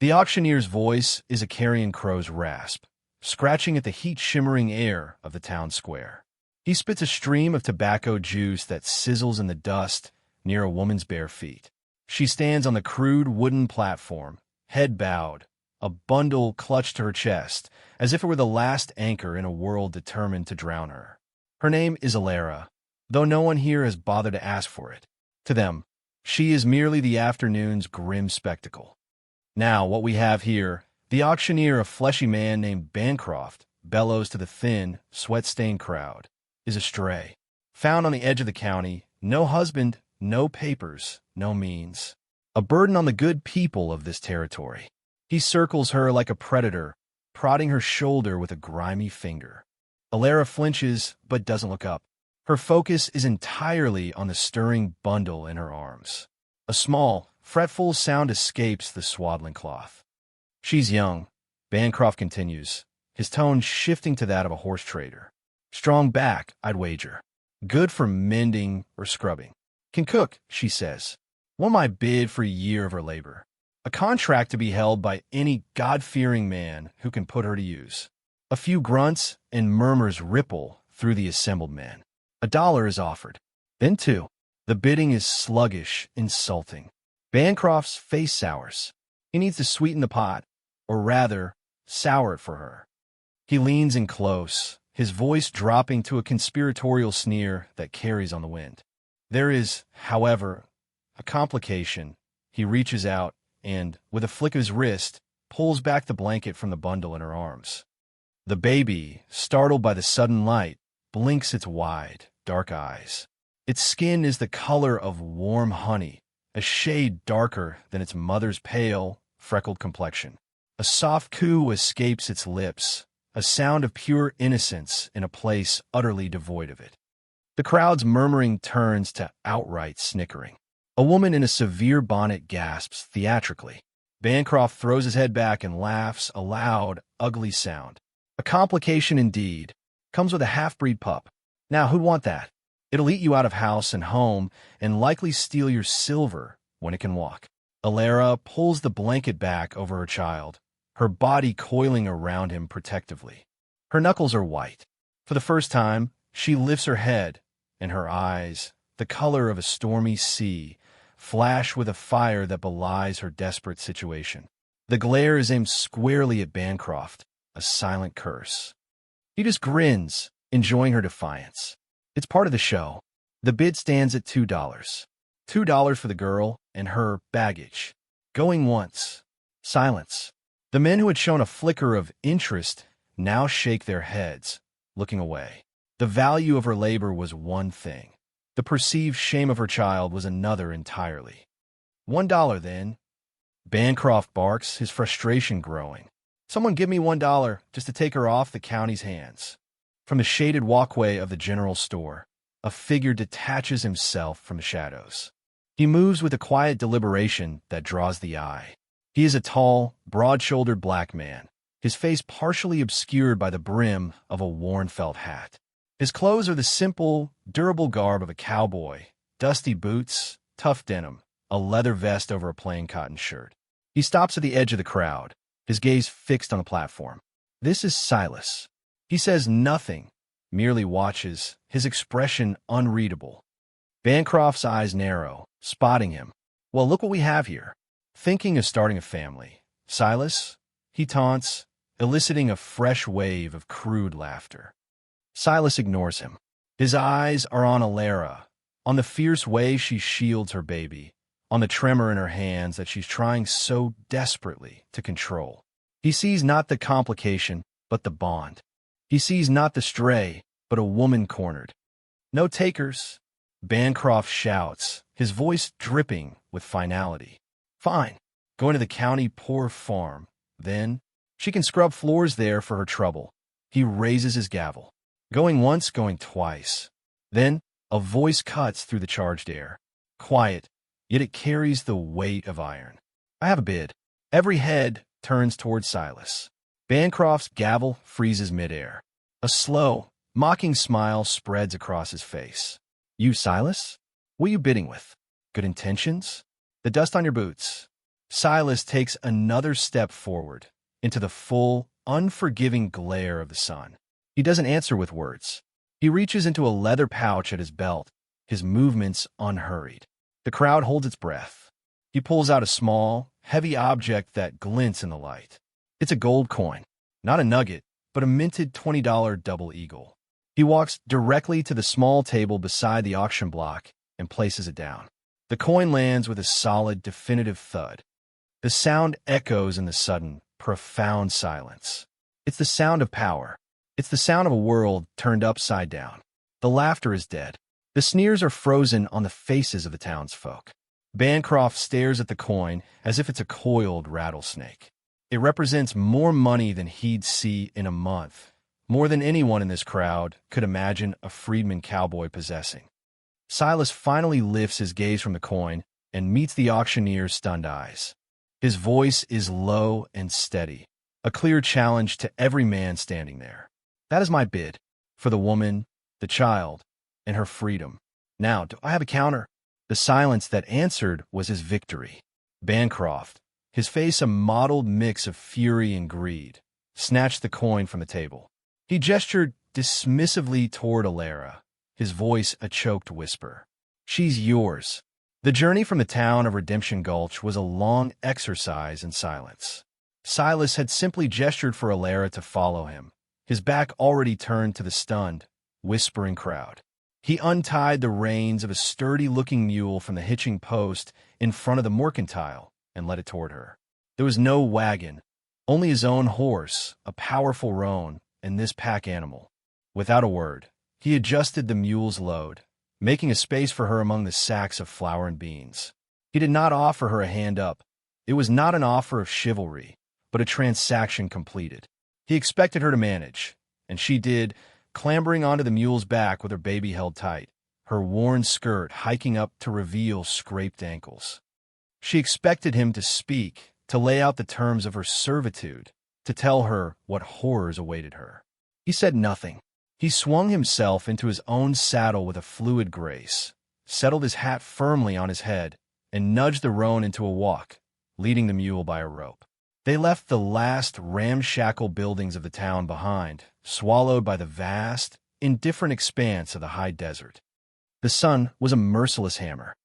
The auctioneer's voice is a carrion crow's rasp, scratching at the heat-shimmering air of the town square. He spits a stream of tobacco juice that sizzles in the dust near a woman's bare feet. She stands on the crude wooden platform, head bowed, a bundle clutched to her chest, as if it were the last anchor in a world determined to drown her. Her name is Alara, though no one here has bothered to ask for it. To them, she is merely the afternoon's grim spectacle. Now, what we have here, the auctioneer, a fleshy man named Bancroft, bellows to the thin, sweat-stained crowd, is a stray. Found on the edge of the county, no husband, no papers, no means. A burden on the good people of this territory. He circles her like a predator, prodding her shoulder with a grimy finger. Alara flinches, but doesn't look up. Her focus is entirely on the stirring bundle in her arms. A small, fretful sound escapes the swaddling cloth. She's young, Bancroft continues, his tone shifting to that of a horse trader. Strong back, I'd wager. Good for mending or scrubbing. Can cook, she says. Won my bid for a year of her labor. A contract to be held by any God-fearing man who can put her to use. A few grunts and murmurs ripple through the assembled men. $1 is offered. Then 2. The bidding is sluggish, insulting. Bancroft's face sours. He needs to sweeten the pot, or rather, sour it for her. He leans in close, his voice dropping to a conspiratorial sneer that carries on the wind. There is, however, a complication. He reaches out and, with a flick of his wrist, pulls back the blanket from the bundle in her arms. The baby, startled by the sudden light, blinks its wide, dark eyes. Its skin is the color of warm honey, a shade darker than its mother's pale, freckled complexion. A soft coo escapes its lips, a sound of pure innocence in a place utterly devoid of it. The crowd's murmuring turns to outright snickering. A woman in a severe bonnet gasps theatrically. Bancroft throws his head back and laughs a loud, ugly sound. A complication indeed. Comes with a half-breed pup. Now, who'd want that? It'll eat you out of house and home and likely steal your silver when it can walk. Alara pulls the blanket back over her child, her body coiling around him protectively. Her knuckles are white. For the first time, she lifts her head, and her eyes, the color of a stormy sea, flash with a fire that belies her desperate situation. The glare is aimed squarely at Bancroft, a silent curse. He just grins, enjoying her defiance. It's part of the show. The bid stands at $2. $2 for the girl and her baggage. Going once. Silence. The men who had shown a flicker of interest now shake their heads, looking away. The value of her labor was one thing. The perceived shame of her child was another entirely. $1 then. Bancroft barks, his frustration growing. Someone give me $1 just to take her off the county's hands. From the shaded walkway of the general store, a figure detaches himself from the shadows. He moves with a quiet deliberation that draws the eye. He is a tall, broad-shouldered black man, his face partially obscured by the brim of a worn felt hat. His clothes are the simple, durable garb of a cowboy, dusty boots, tough denim, a leather vest over a plain cotton shirt. He stops at the edge of the crowd, his gaze fixed on the platform. This is Silas. He says nothing, merely watches, his expression unreadable. Bancroft's eyes narrow, spotting him. Well, look what we have here. Thinking of starting a family. Silas? He taunts, eliciting a fresh wave of crude laughter. Silas ignores him. His eyes are on Alara, on the fierce way she shields her baby, on the tremor in her hands that she's trying so desperately to control. He sees not the complication, but the bond. He sees not the stray, but a woman cornered. No takers, Bancroft shouts, his voice dripping with finality. Fine, going to the county poor farm. Then, she can scrub floors there for her trouble. He raises his gavel. Going once, going twice. Then, a voice cuts through the charged air. Quiet, yet it carries the weight of iron. I have a bid. Every head turns toward Silas. Bancroft's gavel freezes midair. A slow, mocking smile spreads across his face. You, Silas? What are you bidding with? Good intentions? The dust on your boots. Silas takes another step forward into the full, unforgiving glare of the sun. He doesn't answer with words. He reaches into a leather pouch at his belt, his movements unhurried. The crowd holds its breath. He pulls out a small, heavy object that glints in the light. It's a gold coin, not a nugget, but a minted $20 double eagle. He walks directly to the small table beside the auction block and places it down. The coin lands with a solid, definitive thud. The sound echoes in the sudden, profound silence. It's the sound of power. It's the sound of a world turned upside down. The laughter is dead. The sneers are frozen on the faces of the townsfolk. Bancroft stares at the coin as if it's a coiled rattlesnake. It represents more money than he'd see in a month, more than anyone in this crowd could imagine a Freedman Cowboy possessing. Silas finally lifts his gaze from the coin and meets the auctioneer's stunned eyes. His voice is low and steady, a clear challenge to every man standing there. That is my bid, for the woman, the child, and her freedom. Now, do I have a counter? The silence that answered was his victory. Bancroft, his face a mottled mix of fury and greed, snatched the coin from the table. He gestured dismissively toward Alara, his voice a choked whisper. She's yours. The journey from the town of Redemption Gulch was a long exercise in silence. Silas had simply gestured for Alara to follow him, his back already turned to the stunned, whispering crowd. He untied the reins of a sturdy-looking mule from the hitching post in front of the mercantile and led it toward her. There was no wagon, only his own horse, a powerful roan, and this pack animal. Without a word, he adjusted the mule's load, making a space for her among the sacks of flour and beans. He did not offer her a hand up. It was not an offer of chivalry, but a transaction completed. He expected her to manage, and she did, clambering onto the mule's back with her baby held tight, her worn skirt hiking up to reveal scraped ankles. She expected him to speak, to lay out the terms of her servitude, to tell her what horrors awaited her. He said nothing. He swung himself into his own saddle with a fluid grace, settled his hat firmly on his head, and nudged the roan into a walk, leading the mule by a rope. They left the last ramshackle buildings of the town behind, swallowed by the vast, indifferent expanse of the high desert. The sun was a merciless hammer.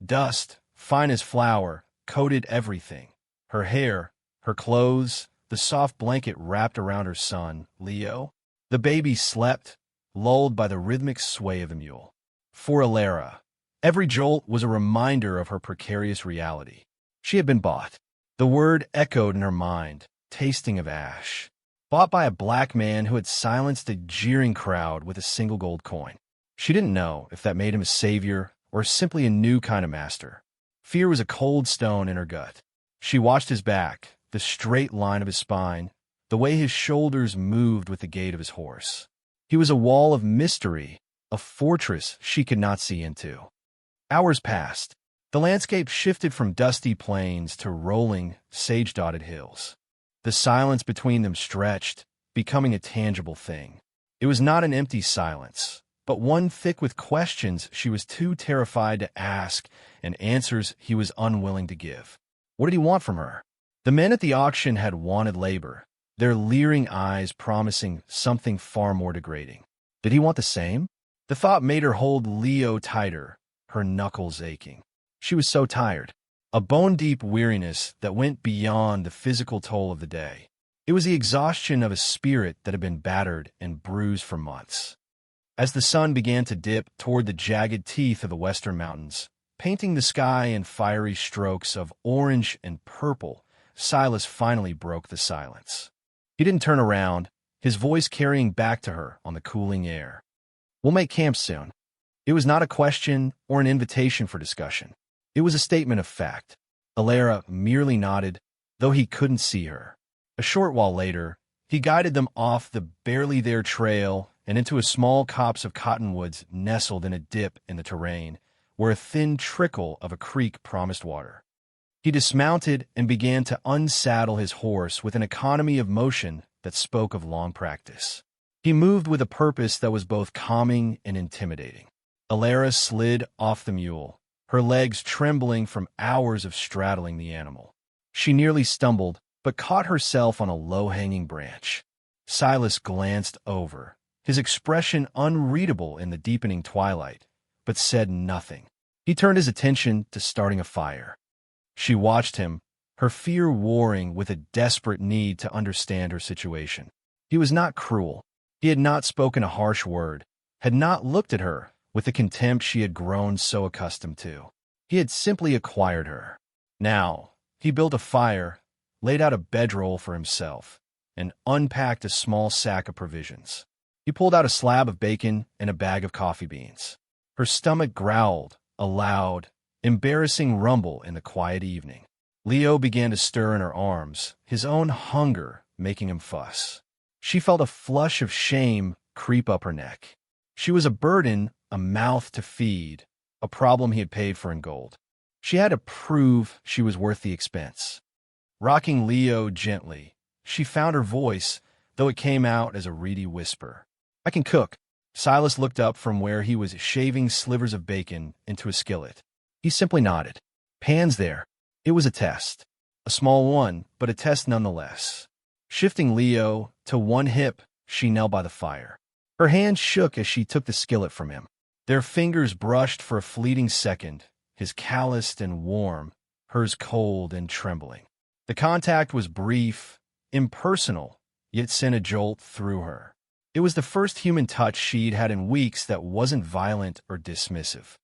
Dust, fine as flour, coated everything. Her hair, her clothes, the soft blanket wrapped around her son, Leo. The baby slept, lulled by the rhythmic sway of the mule. For Alara, every jolt was a reminder of her precarious reality. She had been bought. The word echoed in her mind, tasting of ash. Bought by a black man who had silenced a jeering crowd with a single gold coin. She didn't know if that made him a savior or simply a new kind of master. Fear was a cold stone in her gut. She watched his back, the straight line of his spine, the way his shoulders moved with the gait of his horse. He was a wall of mystery, a fortress she could not see into. Hours passed. The landscape shifted from dusty plains to rolling, sage-dotted hills. The silence between them stretched, becoming a tangible thing. It was not an empty silence, but one thick with questions she was too terrified to ask and answers he was unwilling to give. What did he want from her? The men at the auction had wanted labor, their leering eyes promising something far more degrading. Did he want the same? The thought made her hold Leo tighter, her knuckles aching. She was so tired. A bone-deep weariness that went beyond the physical toll of the day. It was the exhaustion of a spirit that had been battered and bruised for months. As the sun began to dip toward the jagged teeth of the western mountains, painting the sky in fiery strokes of orange and purple, Silas finally broke the silence. He didn't turn around, his voice carrying back to her on the cooling air. We'll make camp soon. It was not a question or an invitation for discussion. It was a statement of fact. Alara merely nodded, though he couldn't see her. A short while later, he guided them off the barely there trail and into a small copse of cottonwoods nestled in a dip in the terrain, where a thin trickle of a creek promised water. He dismounted and began to unsaddle his horse with an economy of motion that spoke of long practice. He moved with a purpose that was both calming and intimidating. Alara slid off the mule, her legs trembling from hours of straddling the animal. She nearly stumbled, but caught herself on a low-hanging branch. Silas glanced over, his expression unreadable in the deepening twilight, but said nothing. He turned his attention to starting a fire. She watched him, her fear warring with a desperate need to understand her situation. He was not cruel. He had not spoken a harsh word, had not looked at her with the contempt she had grown so accustomed to. He had simply acquired her. Now, he built a fire, laid out a bedroll for himself, and unpacked a small sack of provisions. He pulled out a slab of bacon and a bag of coffee beans. Her stomach growled, a loud, embarrassing rumble in the quiet evening. Leo began to stir in her arms, his own hunger making him fuss. She felt a flush of shame creep up her neck. She was a burden, a mouth to feed, a problem he had paid for in gold. She had to prove she was worth the expense. Rocking Leo gently, she found her voice, though it came out as a reedy whisper. "I can cook." Silas looked up from where he was shaving slivers of bacon into a skillet. He simply nodded. "Pan's there." It was a test. A small one, but a test nonetheless. Shifting Leo to one hip, she knelt by the fire. Her hand shook as she took the skillet from him. Their fingers brushed for a fleeting second, his calloused and warm, hers cold and trembling. The contact was brief, impersonal, yet sent a jolt through her. It was the first human touch she'd had in weeks that wasn't violent or dismissive.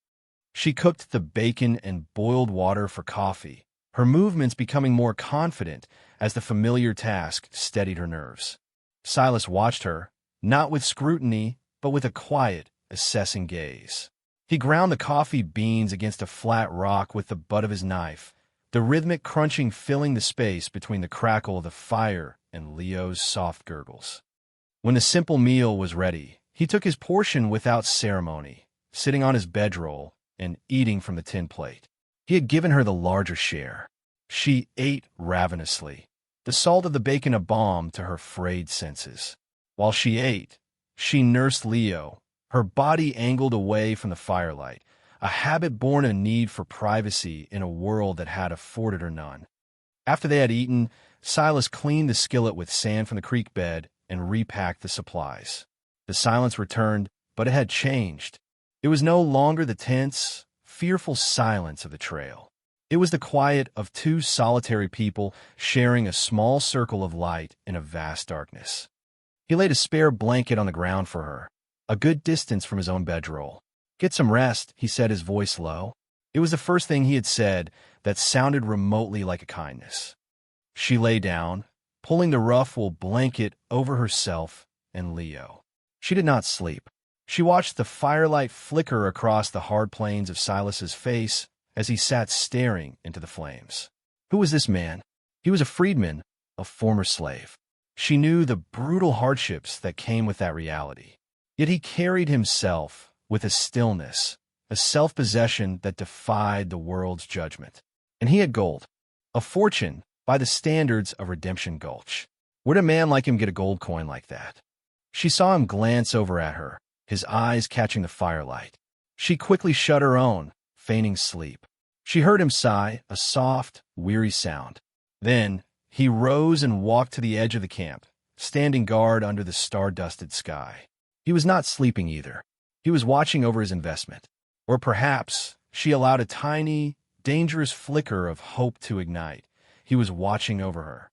She cooked the bacon and boiled water for coffee, her movements becoming more confident as the familiar task steadied her nerves. Silas watched her, not with scrutiny, but with a quiet, assessing gaze. He ground the coffee beans against a flat rock with the butt of his knife, the rhythmic crunching filling the space between the crackle of the fire and Leo's soft gurgles. When the simple meal was ready, he took his portion without ceremony, sitting on his bedroll and eating from the tin plate. He had given her the larger share. She ate ravenously, the salt of the bacon a balm to her frayed senses. While she ate, she nursed Leo, her body angled away from the firelight, a habit born of a need for privacy in a world that had afforded her none. After they had eaten, Silas cleaned the skillet with sand from the creek bed and repacked the supplies. The silence returned, but it had changed. It was no longer the tense, fearful silence of the trail. It was the quiet of two solitary people sharing a small circle of light in a vast darkness. He laid a spare blanket on the ground for her, a good distance from his own bedroll. "Get some rest," he said, his voice low. It was the first thing he had said that sounded remotely like a kindness. She lay down, pulling the rough wool blanket over herself and Leo. She did not sleep. She watched the firelight flicker across the hard plains of Silas's face as he sat staring into the flames. Who was this man? He was a freedman, a former slave. She knew the brutal hardships that came with that reality. Yet he carried himself with a stillness, a self-possession that defied the world's judgment. And he had gold, a fortune by the standards of Redemption Gulch. Where'd a man like him get a gold coin like that? She saw him glance over at her, his eyes catching the firelight. She quickly shut her own, feigning sleep. She heard him sigh, a soft, weary sound. Then he rose and walked to the edge of the camp, standing guard under the star-dusted sky. He was not sleeping either. He was watching over his investment. Or perhaps she allowed a tiny, dangerous flicker of hope to ignite. He was watching over her.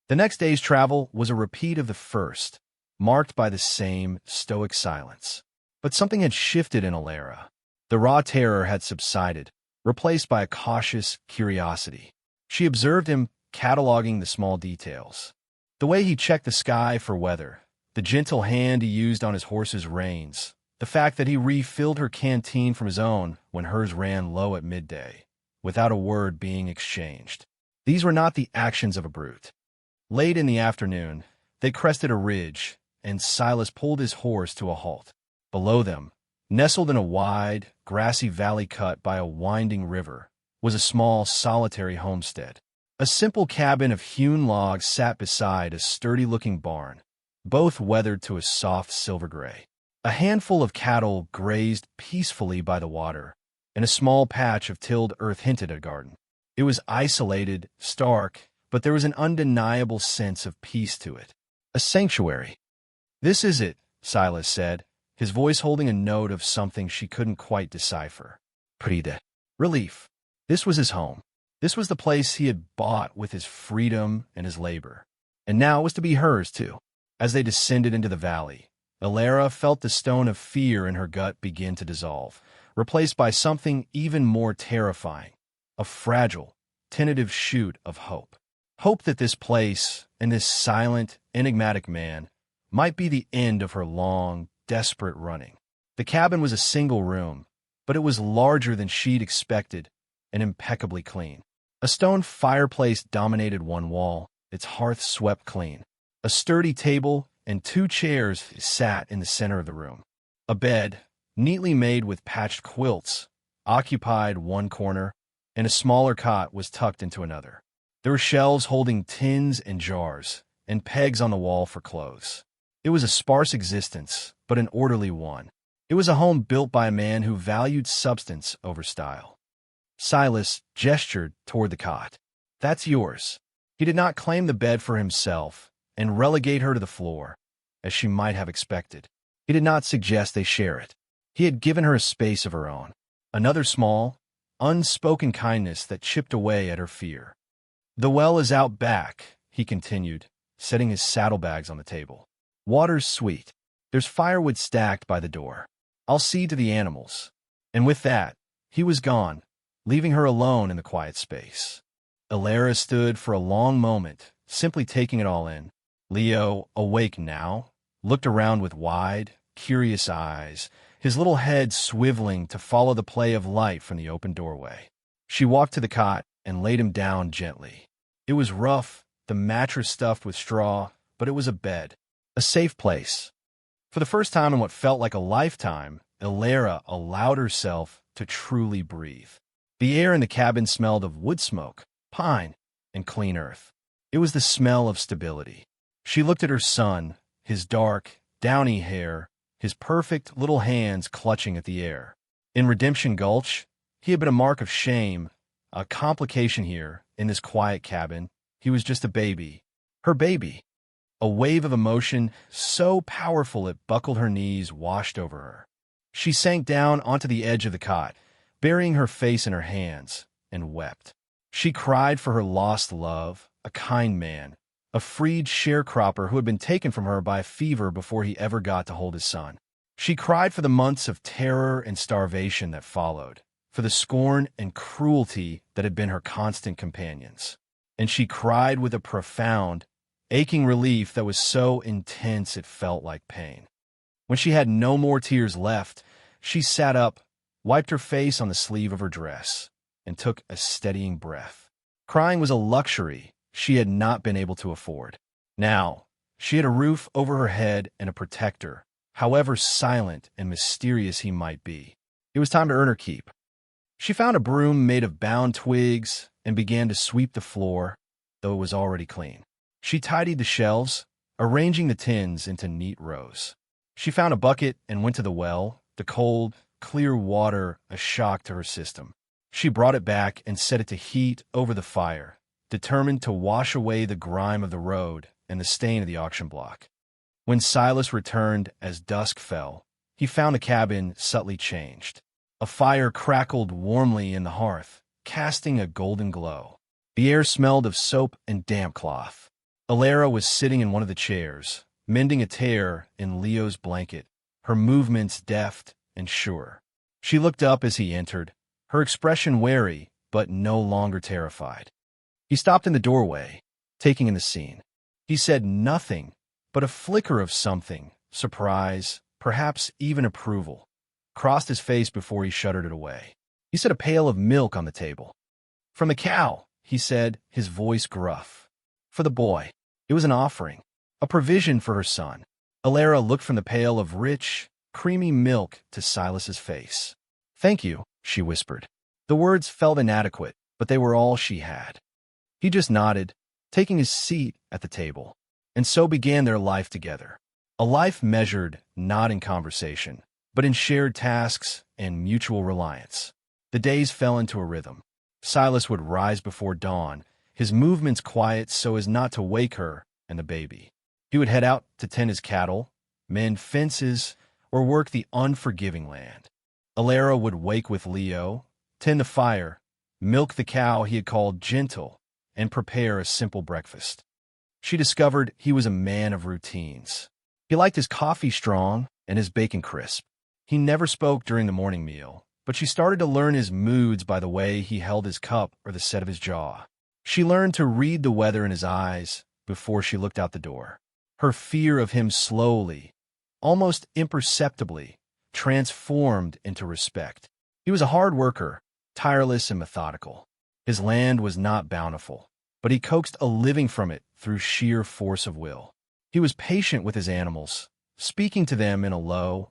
The next day's travel was a repeat of the first, marked by the same stoic silence. But something had shifted in Alara. The raw terror had subsided, replaced by a cautious curiosity. She observed him cataloging the small details. The way he checked the sky for weather, the gentle hand he used on his horse's reins, the fact that he refilled her canteen from his own when hers ran low at midday, without a word being exchanged. These were not the actions of a brute. Late in the afternoon, they crested a ridge, and Silas pulled his horse to a halt. Below them, nestled in a wide, grassy valley cut by a winding river, was a small, solitary homestead. A simple cabin of hewn logs sat beside a sturdy-looking barn, both weathered to a soft silver gray. A handful of cattle grazed peacefully by the water, and a small patch of tilled earth hinted at a garden. It was isolated, stark, but there was an undeniable sense of peace to it. A sanctuary. "This is it," Silas said, his voice holding a note of something she couldn't quite decipher. Pride. Relief. This was his home. This was the place he had bought with his freedom and his labor. And now it was to be hers, too. As they descended into the valley, Alara felt the stone of fear in her gut begin to dissolve, replaced by something even more terrifying, a fragile, tentative shoot of hope. Hope that this place and this silent, enigmatic man might be the end of her long, desperate running. The cabin was a single room, but it was larger than she'd expected and impeccably clean. A stone fireplace dominated one wall, its hearth swept clean. A sturdy table and 2 chairs sat in the center of the room. A bed, neatly made with patched quilts, occupied one corner, and a smaller cot was tucked into another. There were shelves holding tins and jars, and pegs on the wall for clothes. It was a sparse existence, but an orderly one. It was a home built by a man who valued substance over style. Silas gestured toward the cot. "That's yours." He did not claim the bed for himself and relegate her to the floor, as she might have expected. He did not suggest they share it. He had given her a space of her own, another small, unspoken kindness that chipped away at her fear. "The well is out back," he continued, setting his saddlebags on the table. "Water's sweet. There's firewood stacked by the door. I'll see to the animals." And with that, he was gone, leaving her alone in the quiet space. Alara stood for a long moment, simply taking it all in. Leo, awake now, looked around with wide, curious eyes, his little head swiveling to follow the play of light from the open doorway. She walked to the cot and laid him down gently. It was rough, the mattress stuffed with straw, but it was a bed, a safe place. For the first time in what felt like a lifetime, Alara allowed herself to truly breathe. The air in the cabin smelled of wood smoke, pine, and clean earth. It was the smell of stability. She looked at her son, his dark, downy hair, his perfect little hands clutching at the air. In Redemption Gulch, he had been a mark of shame, a complication here, in this quiet cabin. He was just a baby. Her baby. A wave of emotion so powerful it buckled her knees washed over her. She sank down onto the edge of the cot, burying her face in her hands, and wept. She cried for her lost love, a kind man, a freed sharecropper who had been taken from her by a fever before he ever got to hold his son. She cried for the months of terror and starvation that followed, for the scorn and cruelty that had been her constant companions. And she cried with a profound, aching relief that was so intense it felt like pain. When she had no more tears left, she sat up, wiped her face on the sleeve of her dress, and took a steadying breath. Crying was a luxury she had not been able to afford. Now, she had a roof over her head and a protector, however silent and mysterious he might be. It was time to earn her keep. She found a broom made of bound twigs and began to sweep the floor, though it was already clean. She tidied the shelves, arranging the tins into neat rows. She found a bucket and went to the well, the cold, clear water a shock to her system. She brought it back and set it to heat over the fire, determined to wash away the grime of the road and the stain of the auction block. When Silas returned as dusk fell, he found the cabin subtly changed. A fire crackled warmly in the hearth, casting a golden glow. The air smelled of soap and damp cloth. Alara was sitting in one of the chairs, mending a tear in Leo's blanket, her movements deft and sure. She looked up as he entered, her expression wary but no longer terrified. He stopped in the doorway, taking in the scene. He said nothing, but a flicker of something, surprise, perhaps even approval, crossed his face before he shuttered it away. He set a pail of milk on the table. "From the cow," he said, his voice gruff. "For the boy." It was an offering, a provision for her son. Alara looked from the pail of rich, creamy milk to Silas's face. "Thank you," she whispered. The words felt inadequate, but they were all she had. He just nodded, taking his seat at the table. And so began their life together. A life measured not in conversation, but in shared tasks and mutual reliance. The days fell into a rhythm. Silas would rise before dawn, his movements quiet so as not to wake her and the baby. He would head out to tend his cattle, mend fences, or work the unforgiving land. Alara would wake with Leo, tend the fire, milk the cow he had called Gentle, and prepare a simple breakfast. She discovered he was a man of routines. He liked his coffee strong and his bacon crisp. He never spoke during the morning meal, but she started to learn his moods by the way he held his cup or the set of his jaw. She learned to read the weather in his eyes before she looked out the door. Her fear of him slowly, almost imperceptibly, transformed into respect. He was a hard worker, tireless and methodical. His land was not bountiful, but he coaxed a living from it through sheer force of will. He was patient with his animals, speaking to them in a low,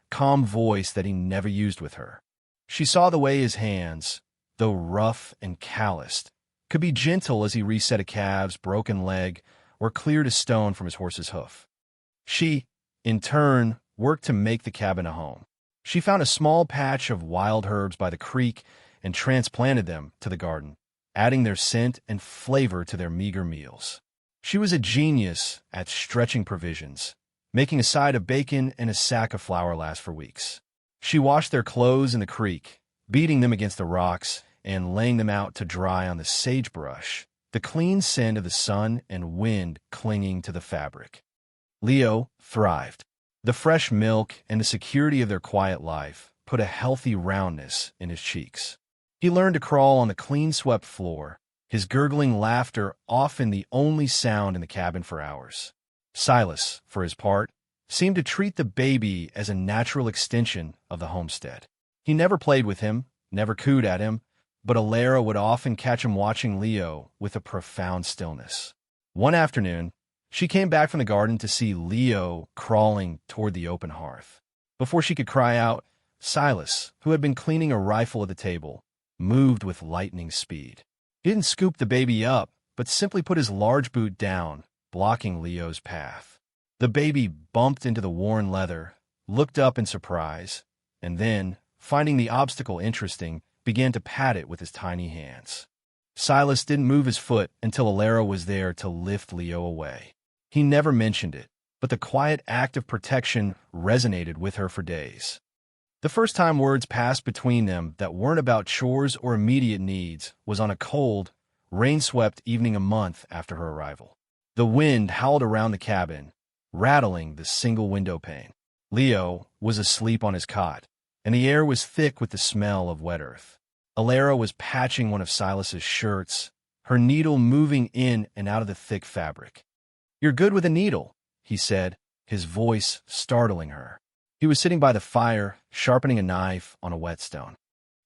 calm voice that he never used with her. She saw the way his hands, though rough and calloused, could be gentle as he reset a calf's broken leg or cleared a stone from his horse's hoof. She, in turn, worked to make the cabin a home. She found a small patch of wild herbs by the creek and transplanted them to the garden, adding their scent and flavor to their meager meals. She was a genius at stretching provisions, making a side of bacon and a sack of flour last for weeks. She washed their clothes in the creek, beating them against the rocks and laying them out to dry on the sagebrush, the clean scent of the sun and wind clinging to the fabric. Leo thrived. The fresh milk and the security of their quiet life put a healthy roundness in his cheeks. He learned to crawl on the clean-swept floor, his gurgling laughter often the only sound in the cabin for hours. Silas, for his part, seemed to treat the baby as a natural extension of the homestead. He never played with him, never cooed at him, but Alara would often catch him watching Leo with a profound stillness. One afternoon, she came back from the garden to see Leo crawling toward the open hearth. Before she could cry out, Silas, who had been cleaning a rifle at the table, moved with lightning speed. He didn't scoop the baby up, but simply put his large boot down, blocking Leo's path. The baby bumped into the worn leather, looked up in surprise, and then, finding the obstacle interesting, began to pat it with his tiny hands. Silas didn't move his foot until Alara was there to lift Leo away. He never mentioned it, but the quiet act of protection resonated with her for days. The first time words passed between them that weren't about chores or immediate needs was on a cold, rain-swept evening a month after her arrival. The wind howled around the cabin, rattling the single window pane. Leo was asleep on his cot, and the air was thick with the smell of wet earth. Alara was patching one of Silas's shirts, her needle moving in and out of the thick fabric. "You're good with a needle," he said, his voice startling her. He was sitting by the fire, sharpening a knife on a whetstone.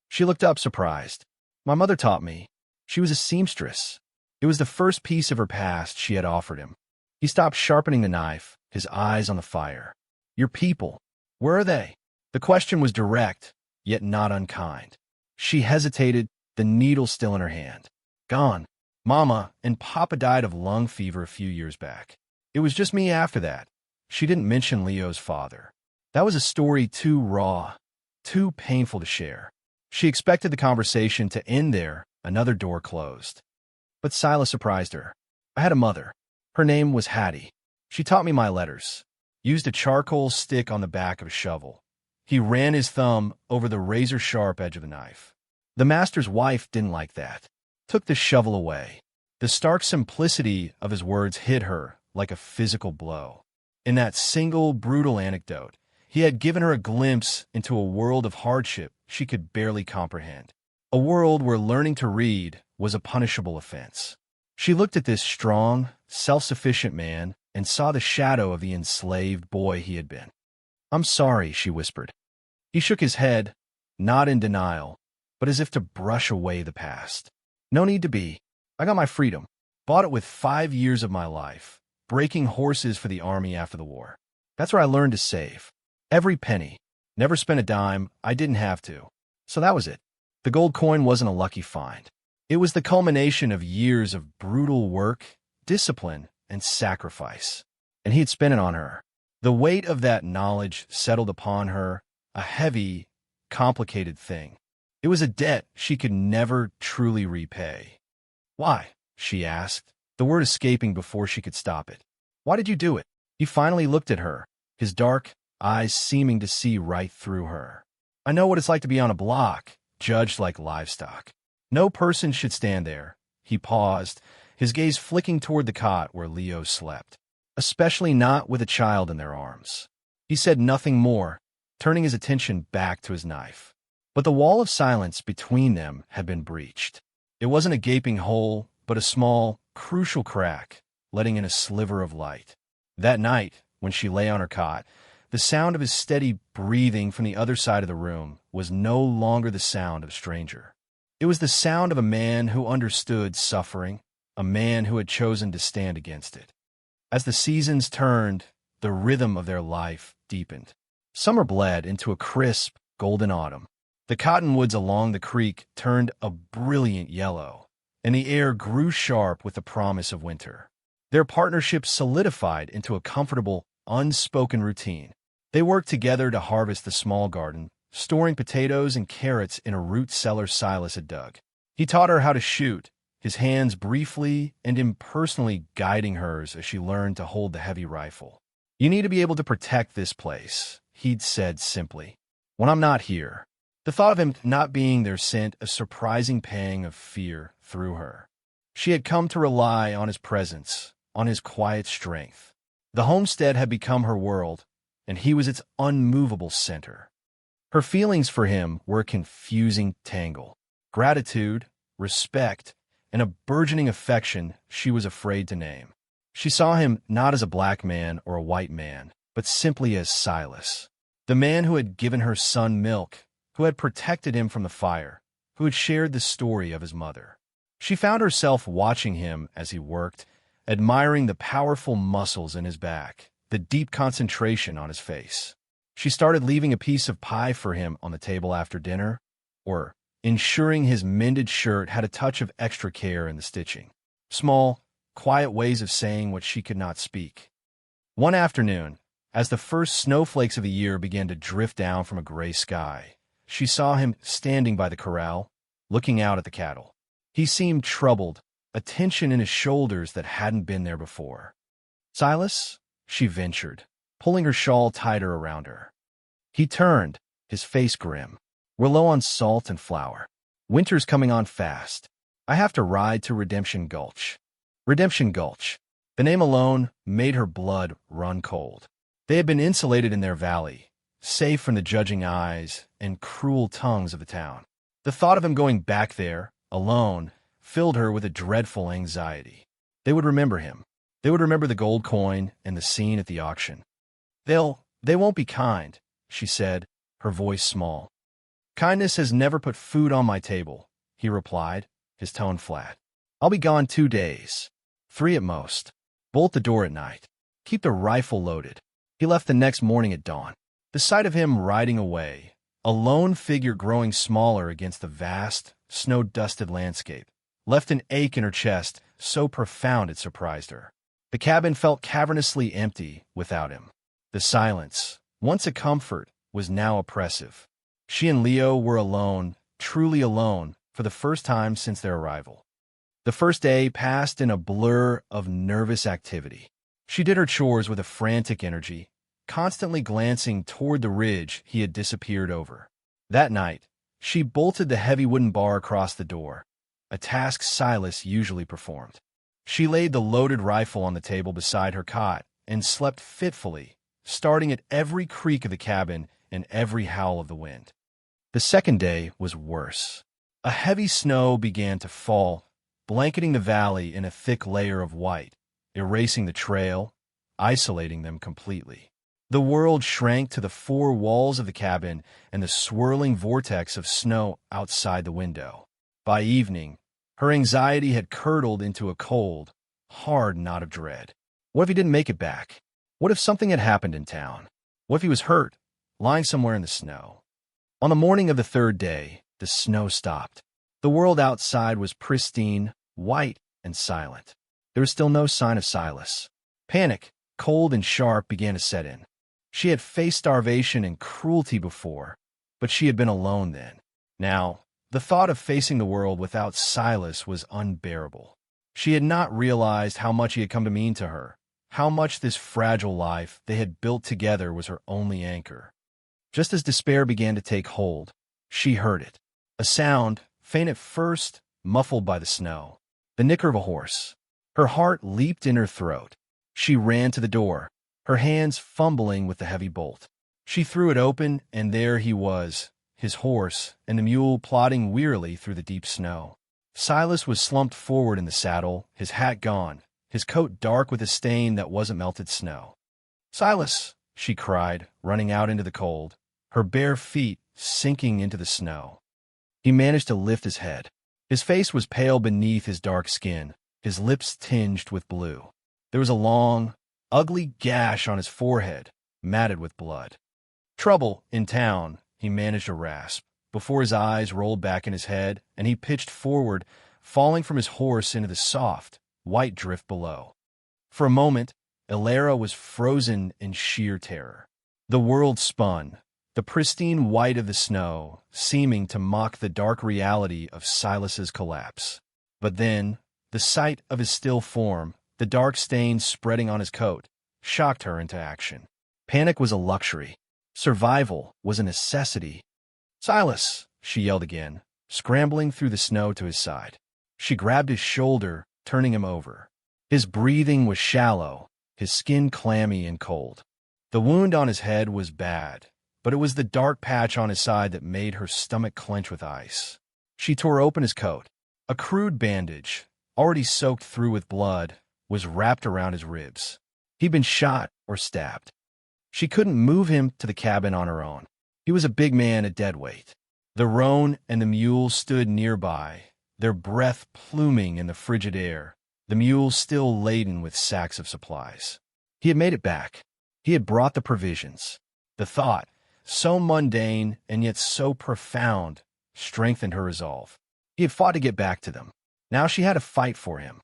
She looked up, surprised. "My mother taught me. She was a seamstress." It was the first piece of her past she had offered him. He stopped sharpening the knife, his eyes on the fire. "Your people, where are they?" The question was direct, yet not unkind. She hesitated, the needle still in her hand. "Gone. Mama and Papa died of lung fever a few years back. It was just me after that." She didn't mention Leo's father. That was a story too raw, too painful to share. She expected the conversation to end there, another door closed. But Silas surprised her. "I had a mother. Her name was Hattie. She taught me my letters." Used a charcoal stick on the back of a shovel. He ran his thumb over the razor-sharp edge of the knife. The master's wife didn't like that. Took the shovel away. The stark simplicity of his words hit her like a physical blow. In that single, brutal anecdote, he had given her a glimpse into a world of hardship she could barely comprehend. A world where learning to read was a punishable offense. She looked at this strong, self-sufficient man and saw the shadow of the enslaved boy he had been. "I'm sorry," she whispered. He shook his head, not in denial, but as if to brush away the past. "No need to be. I got my freedom. Bought it with 5 years of my life, breaking horses for the army after the war. That's where I learned to save. Every penny. Never spent a dime. I didn't have to. So that was it." The gold coin wasn't a lucky find. It was the culmination of years of brutal work, discipline, and sacrifice. And he had spent it on her. The weight of that knowledge settled upon her, a heavy, complicated thing. It was a debt she could never truly repay. "Why?" she asked, the word escaping before she could stop it. "Why did you do it?" He finally looked at her, his dark eyes seeming to see right through her. "I know what it's like to be on a block, judged like livestock. No person should stand there." He paused, his gaze flicking toward the cot where Leo slept, especially not with a child in their arms. He said nothing more, turning his attention back to his knife. But the wall of silence between them had been breached. It wasn't a gaping hole, but a small, crucial crack, letting in a sliver of light. That night, when she lay on her cot, the sound of his steady breathing from the other side of the room was no longer the sound of a stranger. It was the sound of a man who understood suffering, a man who had chosen to stand against it. As the seasons turned, the rhythm of their life deepened. Summer bled into a crisp, golden autumn. The cottonwoods along the creek turned a brilliant yellow, and the air grew sharp with the promise of winter. Their partnership solidified into a comfortable, unspoken routine. They worked together to harvest the small garden, storing potatoes and carrots in a root cellar Silas had dug. He taught her how to shoot, his hands briefly and impersonally guiding hers as she learned to hold the heavy rifle. "You need to be able to protect this place," he'd said simply, "when I'm not here." The thought of him not being there sent a surprising pang of fear through her. She had come to rely on his presence, on his quiet strength. The homestead had become her world, and he was its unmovable center. Her feelings for him were a confusing tangle. Gratitude, respect, and a burgeoning affection she was afraid to name. She saw him not as a black man or a white man, but simply as Silas, the man who had given her son milk, who had protected him from the fire, who had shared the story of his mother. She found herself watching him as he worked, admiring the powerful muscles in his back, the deep concentration on his face. She started leaving a piece of pie for him on the table after dinner, or ensuring his mended shirt had a touch of extra care in the stitching. Small, quiet ways of saying what she could not speak. One afternoon, as the first snowflakes of the year began to drift down from a gray sky, she saw him standing by the corral, looking out at the cattle. He seemed troubled, a tension in his shoulders that hadn't been there before. "Silas?" she ventured, pulling her shawl tighter around her. He turned, his face grim. "We're low on salt and flour. Winter's coming on fast. I have to ride to Redemption Gulch." Redemption Gulch. The name alone made her blood run cold. They had been insulated in their valley, safe from the judging eyes and cruel tongues of the town. The thought of him going back there, alone, filled her with a dreadful anxiety. They would remember him. They would remember the gold coin and the scene at the auction. They won't be kind," she said, her voice small. "Kindness has never put food on my table," he replied, his tone flat. "I'll be gone 2 days. 3 at most. Bolt the door at night. Keep the rifle loaded." He left the next morning at dawn. The sight of him riding away, a lone figure growing smaller against the vast, snow-dusted landscape, left an ache in her chest so profound it surprised her. The cabin felt cavernously empty without him. The silence, once a comfort, was now oppressive. She and Leo were alone, truly alone, for the first time since their arrival. The first day passed in a blur of nervous activity. She did her chores with a frantic energy, constantly glancing toward the ridge he had disappeared over. That night, she bolted the heavy wooden bar across the door, a task Silas usually performed. She laid the loaded rifle on the table beside her cot and slept fitfully, starting at every creak of the cabin and every howl of the wind. The second day was worse. A heavy snow began to fall, blanketing the valley in a thick layer of white, erasing the trail, isolating them completely. The world shrank to the 4 walls of the cabin and the swirling vortex of snow outside the window. By evening, her anxiety had curdled into a cold, hard knot of dread. What if he didn't make it back? What if something had happened in town? What if he was hurt, lying somewhere in the snow? On the morning of the 3rd day, the snow stopped. The world outside was pristine, white, and silent. There was still no sign of Silas. Panic, cold and sharp, began to set in. She had faced starvation and cruelty before, but she had been alone then. Now, The thought of facing the world without Silas was unbearable. She had not realized how much he had come to mean to her, how much this fragile life they had built together was her only anchor. Just as despair began to take hold, she heard it. A sound, faint at first, muffled by the snow. The nicker of a horse. Her heart leaped in her throat. She ran to the door, her hands fumbling with the heavy bolt. She threw it open, and there he was, his horse and the mule plodding wearily through the deep snow. Silas was slumped forward in the saddle, his hat gone, his coat dark with a stain that wasn't melted snow. "Silas!" she cried, running out into the cold, her bare feet sinking into the snow. He managed to lift his head. His face was pale beneath his dark skin, his lips tinged with blue. There was a long, ugly gash on his forehead, matted with blood. "Trouble in town," he managed to rasp, before his eyes rolled back in his head and he pitched forward, falling from his horse into the soft, white drift below. For a moment, Ilara was frozen in sheer terror. The world spun, the pristine white of the snow seeming to mock the dark reality of Silas's collapse. But then, the sight of his still form, the dark stains spreading on his coat, shocked her into action. Panic was a luxury. Survival was a necessity. "Silas!" she yelled again, scrambling through the snow to his side. She grabbed his shoulder, turning him over. His breathing was shallow, his skin clammy and cold. The wound on his head was bad, but it was the dark patch on his side that made her stomach clench with ice. She tore open his coat. A crude bandage, already soaked through with blood, was wrapped around his ribs. He'd been shot or stabbed. She couldn't move him to the cabin on her own. He was a big man, a dead weight. The roan and the mule stood nearby, their breath pluming in the frigid air, the mule still laden with sacks of supplies. He had made it back. He had brought the provisions. The thought, so mundane and yet so profound, strengthened her resolve. He had fought to get back to them. Now she had to fight for him.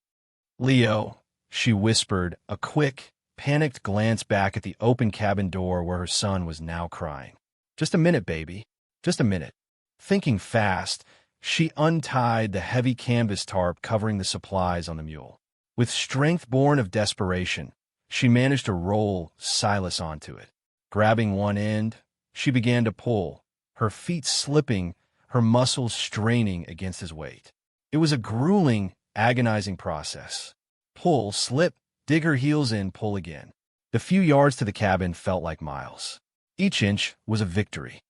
"Leo," she whispered, a quick, panicked glance back at the open cabin door where her son was now crying. "Just a minute, baby. Just a minute." Thinking fast, she untied the heavy canvas tarp covering the supplies on the mule. With strength born of desperation, she managed to roll Silas onto it. Grabbing one end, she began to pull, her feet slipping, her muscles straining against his weight. It was a grueling, agonizing process. Pull, slip, dig her heels in, pull again. The few yards to the cabin felt like miles. Each inch was a victory.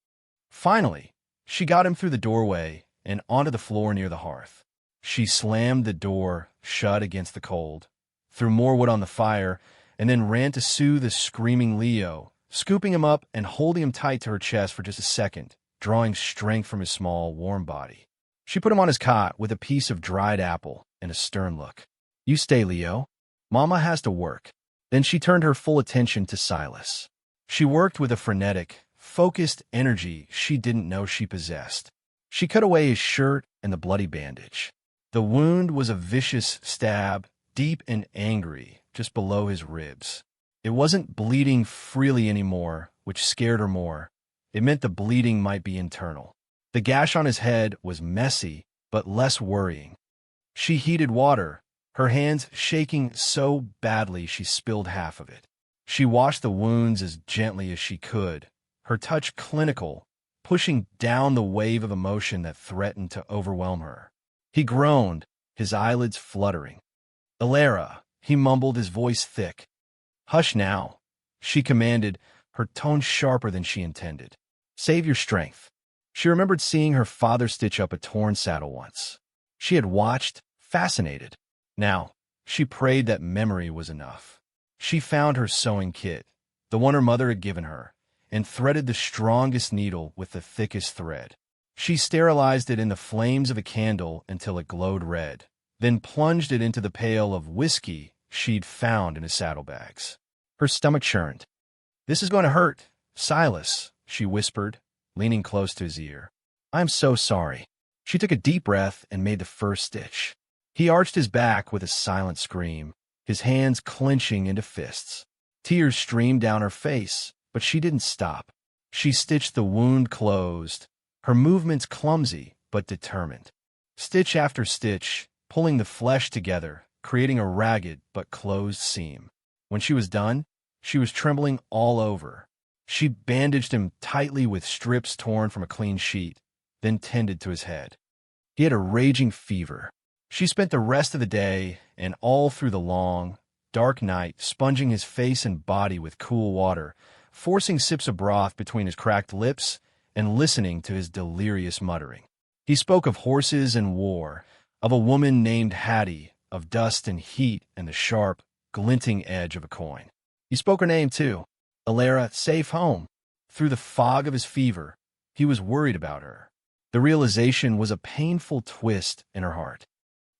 Finally, she got him through the doorway and onto the floor near the hearth. She slammed the door shut against the cold, threw more wood on the fire, and then ran to soothe the screaming Leo, scooping him up and holding him tight to her chest for just a second, drawing strength from his small, warm body. She put him on his cot with a piece of dried apple and a stern look. "You stay, Leo. Mama has to work." Then she turned her full attention to Silas. She worked with a frenetic, focused energy she didn't know she possessed. She cut away his shirt and the bloody bandage. The wound was a vicious stab, deep and angry, just below his ribs. It wasn't bleeding freely anymore, which scared her more. It meant the bleeding might be internal. The gash on his head was messy, but less worrying. She heated water, her hands shaking so badly she spilled half of it. She washed the wounds as gently as she could, her touch clinical, pushing down the wave of emotion that threatened to overwhelm her. He groaned, his eyelids fluttering. "Ilara," he mumbled, his voice thick. "Hush now," she commanded, her tone sharper than she intended. "Save your strength." She remembered seeing her father stitch up a torn saddle once. She had watched, fascinated. Now, she prayed that memory was enough. She found her sewing kit, the one her mother had given her, and threaded the strongest needle with the thickest thread. She sterilized it in the flames of a candle until it glowed red, then plunged it into the pail of whiskey she'd found in his saddlebags. Her stomach churned. "This is going to hurt, Silas," she whispered, leaning close to his ear. "I'm so sorry." She took a deep breath and made the first stitch. He arched his back with a silent scream, his hands clenching into fists. Tears streamed down her face, but she didn't stop. She stitched the wound closed, her movements clumsy, but determined. Stitch after stitch, pulling the flesh together, creating a ragged but closed seam. When she was done, she was trembling all over. She bandaged him tightly with strips torn from a clean sheet, then tended to his head. He had a raging fever. She spent the rest of the day and all through the long, dark night sponging his face and body with cool water, forcing sips of broth between his cracked lips and listening to his delirious muttering. He spoke of horses and war, of a woman named Hattie, of dust and heat and the sharp, glinting edge of a coin. He spoke her name, too. Alara, safe home. Through the fog of his fever, he was worried about her. The realization was a painful twist in her heart.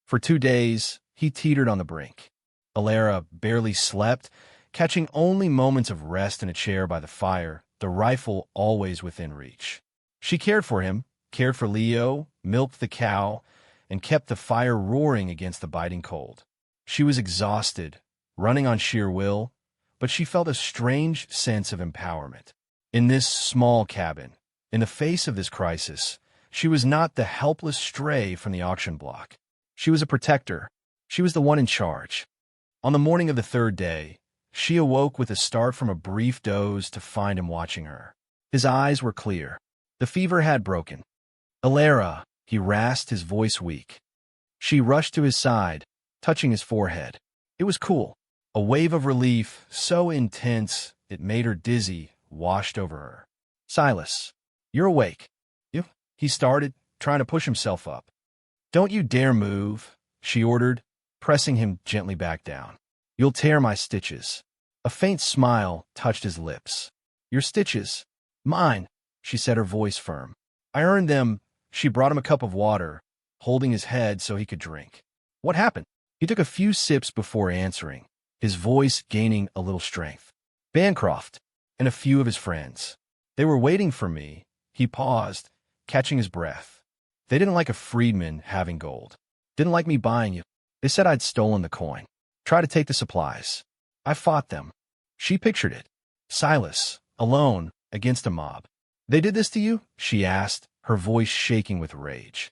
For 2 days, he teetered on the brink. Alara barely slept, catching only moments of rest in a chair by the fire, the rifle always within reach. She cared for him, cared for Leo, milked the cow, and kept the fire roaring against the biting cold. She was exhausted, running on sheer will, but she felt a strange sense of empowerment. In this small cabin, in the face of this crisis, she was not the helpless stray from the auction block. She was a protector. She was the one in charge. On the morning of the 3rd day, she awoke with a start from a brief doze to find him watching her. His eyes were clear. The fever had broken. Alara, he rasped, his voice weak. She rushed to his side, touching his forehead. It was cool. A wave of relief, so intense it made her dizzy, washed over her. Silas, you're awake. You? He started, trying to push himself up. Don't you dare move, she ordered, pressing him gently back down. You'll tear my stitches. A faint smile touched his lips. Your stitches? Mine, she said, her voice firm. I earned them. She brought him a cup of water, holding his head so he could drink. What happened? He took a few sips before answering, his voice gaining a little strength. Bancroft and a few of his friends. They were waiting for me. He paused, catching his breath. They didn't like a freedman having gold. Didn't like me buying you. They said I'd stolen the coin. Tried to take the supplies. I fought them. She pictured it. Silas, alone, against a mob. They did this to you? She asked, her voice shaking with rage.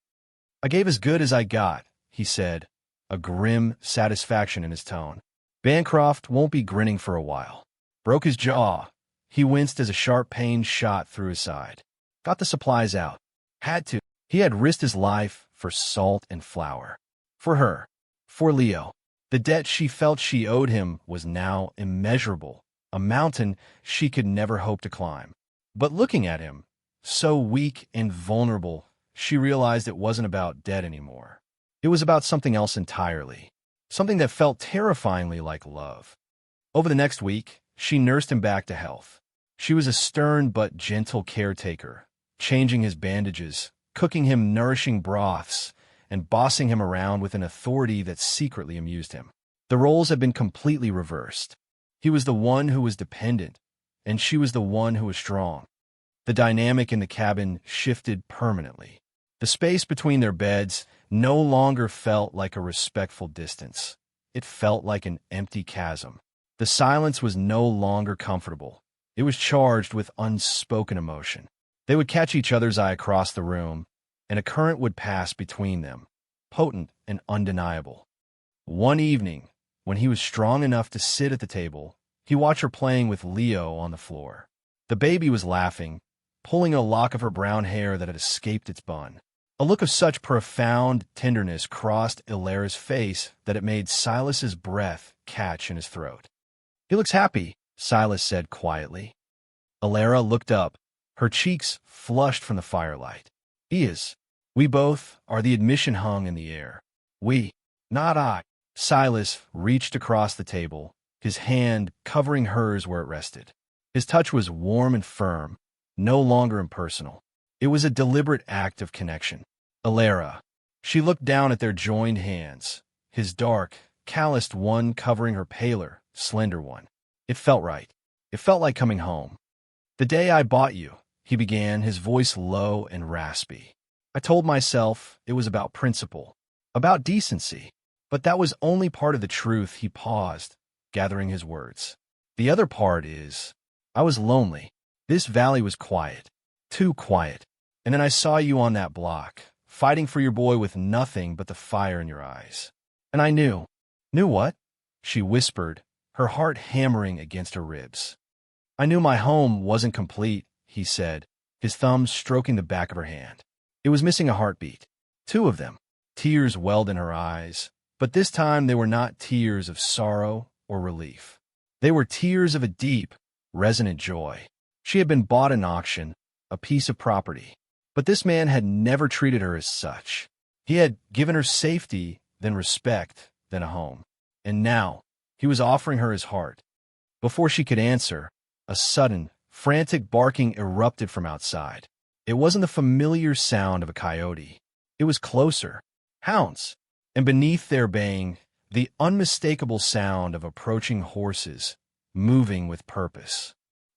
I gave as good as I got, he said, a grim satisfaction in his tone. Bancroft won't be grinning for a while. Broke his jaw. He winced as a sharp pain shot through his side. Got the supplies out. Had to. He had risked his life for salt and flour. For her. For Leo. The debt she felt she owed him was now immeasurable, a mountain she could never hope to climb. But looking at him, so weak and vulnerable, she realized it wasn't about debt anymore. It was about something else entirely, something that felt terrifyingly like love. Over the next week, she nursed him back to health. She was a stern but gentle caretaker, changing his bandages, cooking him nourishing broths, and bossing him around with an authority that secretly amused him. The roles had been completely reversed. He was the one who was dependent, and she was the one who was strong. The dynamic in the cabin shifted permanently. The space between their beds no longer felt like a respectful distance. It felt like an empty chasm. The silence was no longer comfortable. It was charged with unspoken emotion. They would catch each other's eye across the room, and a current would pass between them, potent and undeniable. One evening, when he was strong enough to sit at the table, he watched her playing with Leo on the floor. The baby was laughing, pulling a lock of her brown hair that had escaped its bun. A look of such profound tenderness crossed Alara's face that it made Silas's breath catch in his throat. He looks happy, Silas said quietly. Alara looked up, her cheeks flushed from the firelight. He is. We both are. The admission hung in the air. We, not I. Silas reached across the table, his hand covering hers where it rested. His touch was warm and firm, no longer impersonal. It was a deliberate act of connection. Alara. She looked down at their joined hands, his dark, calloused one covering her paler, slender one. It felt right. It felt like coming home. The day I bought you, he began, his voice low and raspy. I told myself it was about principle, about decency. But that was only part of the truth. He paused, gathering his words. The other part is, I was lonely. This valley was quiet, too quiet. And then I saw you on that block, fighting for your boy with nothing but the fire in your eyes. And I knew. Knew what? She whispered, her heart hammering against her ribs. I knew my home wasn't complete, he said, his thumb stroking the back of her hand. It was missing a heartbeat. 2 of them. Tears welled in her eyes, but this time they were not tears of sorrow or relief. They were tears of a deep, resonant joy. She had been bought in auction, a piece of property. But this man had never treated her as such. He had given her safety, then respect, then a home. And now, he was offering her his heart. Before she could answer, a sudden, frantic barking erupted from outside. It wasn't the familiar sound of a coyote. It was closer. Hounds. And beneath their baying, the unmistakable sound of approaching horses, moving with purpose.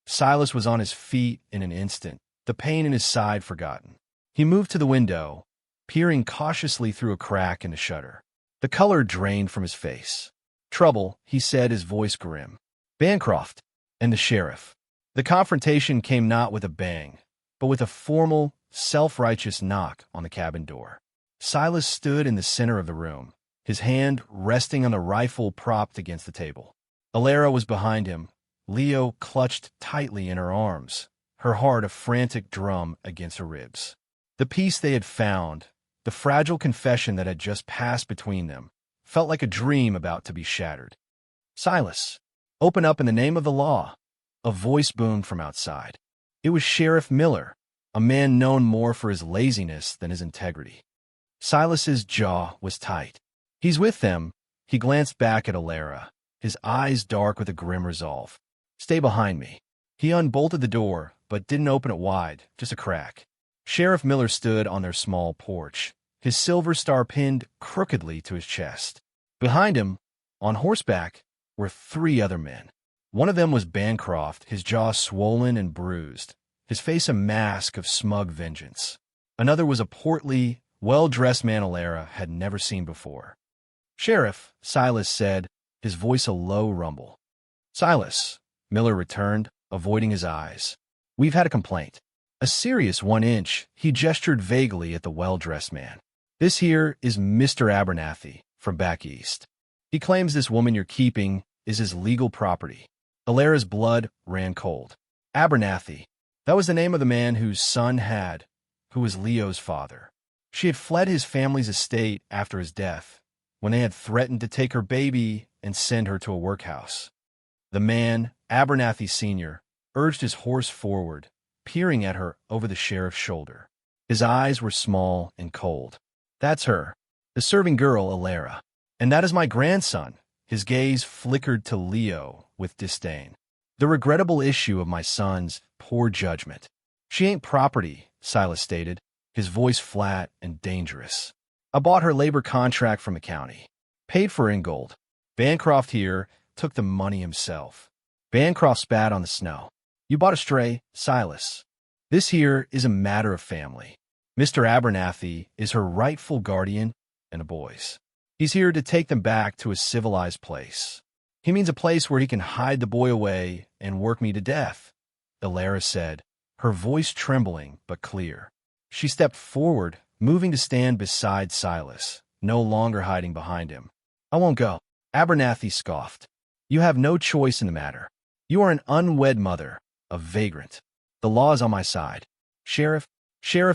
Silas was on his feet in an instant, the pain in his side forgotten. He moved to the window, peering cautiously through a crack in the shutter. The color drained from his face. Trouble, he said, his voice grim. Bancroft and the sheriff. The confrontation came not with a bang, but with a formal, self-righteous knock on the cabin door. Silas stood in the center of the room, his hand resting on the rifle propped against the table. Alara was behind him, Leo clutched tightly in her arms, her heart a frantic drum against her ribs. The peace they had found, the fragile confession that had just passed between them, felt like a dream about to be shattered. Silas, open up in the name of the law. A voice boomed from outside. It was Sheriff Miller, a man known more for his laziness than his integrity. Silas's jaw was tight. He's with them. He glanced back at Alara, his eyes dark with a grim resolve. Stay behind me. He unbolted the door, but didn't open it wide, just a crack. Sheriff Miller stood on their small porch, his silver star pinned crookedly to his chest. Behind him, on horseback, were 3 other men. One of them was Bancroft, his jaw swollen and bruised, his face a mask of smug vengeance. Another was a portly, well-dressed man Alara had never seen before. Sheriff, Silas said, his voice a low rumble. Silas, Miller returned, avoiding his eyes. We've had a complaint. A serious 1-inch, he gestured vaguely at the well-dressed man. This here is Mr. Abernathy, from back east. He claims this woman you're keeping is his legal property. Alara's blood ran cold. Abernathy, that was the name of the man whose son who was Leo's father. She had fled his family's estate after his death, when they had threatened to take her baby and send her to a workhouse. The man, Abernathy Sr., urged his horse forward, peering at her over the sheriff's shoulder. His eyes were small and cold. That's her, the serving girl, Alara. And that is my grandson. His gaze flickered to Leo with disdain. The regrettable issue of my son's poor judgment. She ain't property, Silas stated, his voice flat and dangerous. I bought her labor contract from the county. Paid for in gold. Bancroft here took the money himself. Bancroft spat on the snow. You bought a stray, Silas. This here is a matter of family. Mr. Abernathy is her rightful guardian and a boy's. He's here to take them back to a civilized place. He means a place where he can hide the boy away and work me to death, Alara said, her voice trembling but clear. She stepped forward, moving to stand beside Silas, no longer hiding behind him. I won't go. Abernathy scoffed. You have no choice in the matter. You are an unwed mother, a vagrant. The law is on my side. Sheriff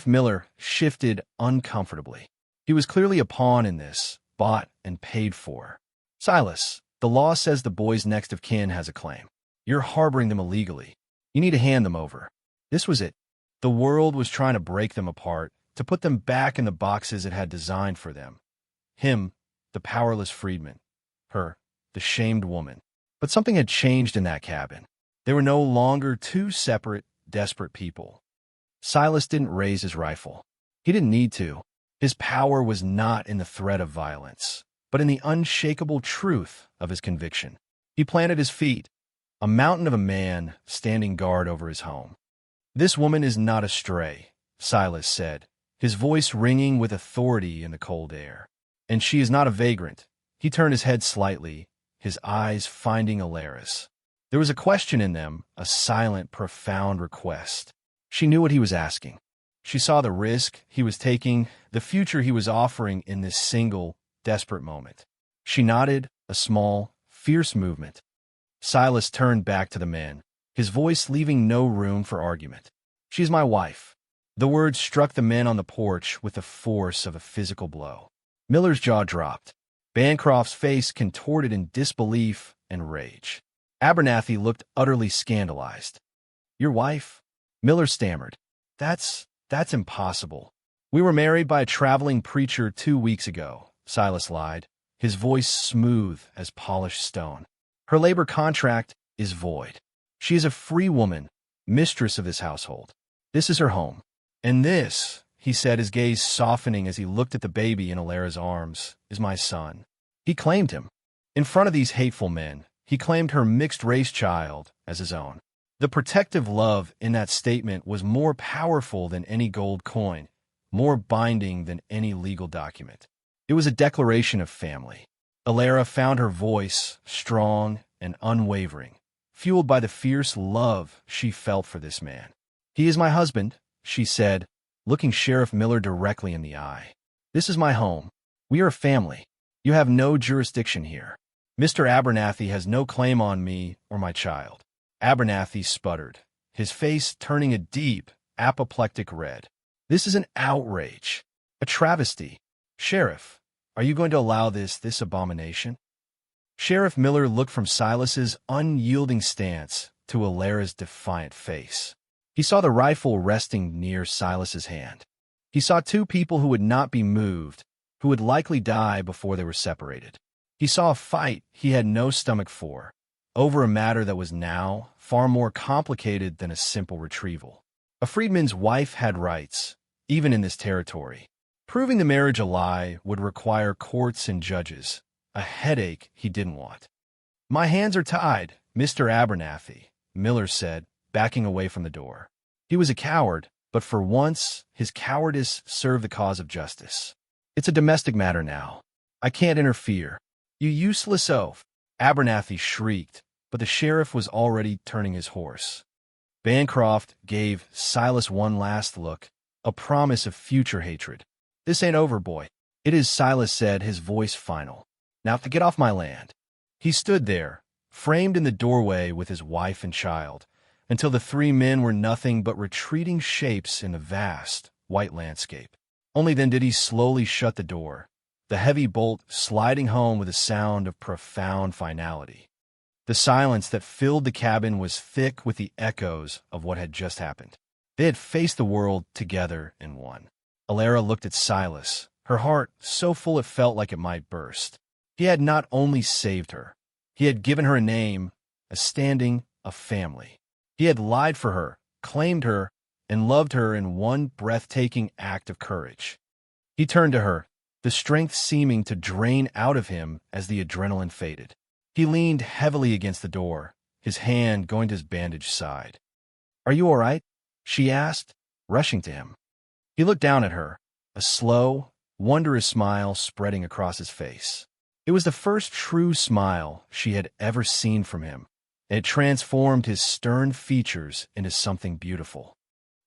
Miller shifted uncomfortably. He was clearly a pawn in this, bought and paid for. Silas, the law says the boy's next of kin has a claim. You're harboring them illegally. You need to hand them over. This was it. The world was trying to break them apart, to put them back in the boxes it had designed for them. Him, the powerless freedman. Her, the shamed woman. But something had changed in that cabin. They were no longer 2 separate, desperate people. Silas didn't raise his rifle. He didn't need to. His power was not in the threat of violence, but in the unshakable truth of his conviction. He planted his feet, a mountain of a man standing guard over his home. This woman is not a stray, Silas said, his voice ringing with authority in the cold air. And she is not a vagrant. He turned his head slightly, his eyes finding Alara's. There was a question in them, a silent, profound request. She knew what he was asking. She saw the risk he was taking, the future he was offering in this single, desperate moment. She nodded, a small, fierce movement. Silas turned back to the men, his voice leaving no room for argument. "She's my wife." The words struck the men on the porch with the force of a physical blow. Miller's jaw dropped. Bancroft's face contorted in disbelief and rage. Abernathy looked utterly scandalized. "Your wife?" Miller stammered. That's impossible. "We were married by a traveling preacher 2 weeks ago," Silas lied, his voice smooth as polished stone. "Her labor contract is void. She is a free woman, mistress of this household. This is her home. And this," he said, his gaze softening as he looked at the baby in Alara's arms, "is my son." He claimed him. In front of these hateful men, he claimed her mixed-race child as his own. The protective love in that statement was more powerful than any gold coin, more binding than any legal document. It was a declaration of family. Alara found her voice strong and unwavering, fueled by the fierce love she felt for this man. "He is my husband," she said, looking Sheriff Miller directly in the eye. "This is my home. We are a family. You have no jurisdiction here. Mr. Abernathy has no claim on me or my child." Abernathy sputtered, his face turning a deep, apoplectic red. "This is an outrage, a travesty. Sheriff, are you going to allow this abomination?" Sheriff Miller looked from Silas's unyielding stance to Alara's defiant face. He saw the rifle resting near Silas's hand. He saw two people who would not be moved, who would likely die before they were separated. He saw a fight he had no stomach for, over a matter that was now far more complicated than a simple retrieval. A freedman's wife had rights, even in this territory. Proving the marriage a lie would require courts and judges, a headache he didn't want. "My hands are tied, Mr. Abernathy," Miller said, backing away from the door. He was a coward, but for once, his cowardice served the cause of justice. "It's a domestic matter now. I can't interfere." "You useless oaf!" Abernathy shrieked, but the sheriff was already turning his horse. Bancroft gave Silas one last look, a promise of future hatred. "This ain't over, boy." "It is," Silas said, his voice final. "Now to get off my land." He stood there, framed in the doorway with his wife and child, until the three men were nothing but retreating shapes in the vast, white landscape. Only then did he slowly shut the door, the heavy bolt sliding home with a sound of profound finality. The silence that filled the cabin was thick with the echoes of what had just happened. They had faced the world together in one. Alara looked at Silas, her heart so full it felt like it might burst. He had not only saved her, he had given her a name, a standing, a family. He had lied for her, claimed her, and loved her in one breathtaking act of courage. He turned to her, the strength seeming to drain out of him as the adrenaline faded. He leaned heavily against the door, his hand going to his bandaged side. "Are you all right?" she asked, rushing to him. He looked down at her, a slow, wondrous smile spreading across his face. It was the first true smile she had ever seen from him, and it transformed his stern features into something beautiful.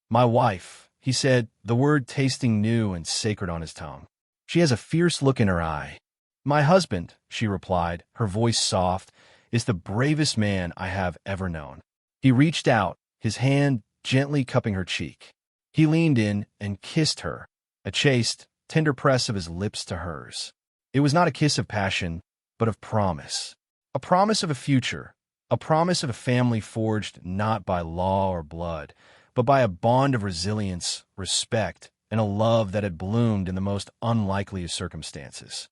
"My wife," he said, the word tasting new and sacred on his tongue. "She has a fierce look in her eye." "My husband," she replied, her voice soft, "is the bravest man I have ever known." He reached out, his hand gently cupping her cheek. He leaned in and kissed her, a chaste, tender press of his lips to hers. It was not a kiss of passion, but of promise. A promise of a future, a promise of a family forged not by law or blood, but by a bond of resilience, respect, and a love that had bloomed in the most unlikely of circumstances.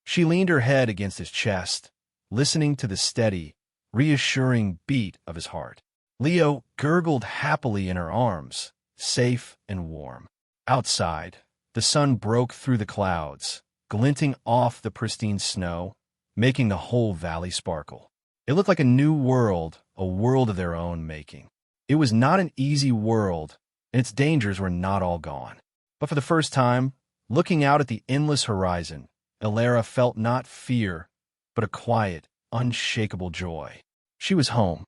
She leaned her head against his chest, listening to the steady, reassuring beat of his heart. Leo gurgled happily in her arms, safe and warm. Outside, the sun broke through the clouds, glinting off the pristine snow, making the whole valley sparkle. It looked like a new world, a world of their own making. It was not an easy world, and its dangers were not all gone. But for the first time, looking out at the endless horizon, Alara felt not fear, but a quiet, unshakable joy. She was home.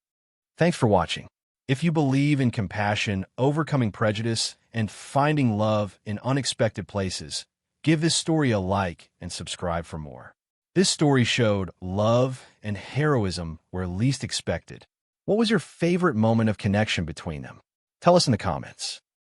Thanks for watching. If you believe in compassion, overcoming prejudice, and finding love in unexpected places, give this story a like and subscribe for more. This story showed love and heroism where least expected. What was your favorite moment of connection between them? Tell us in the comments.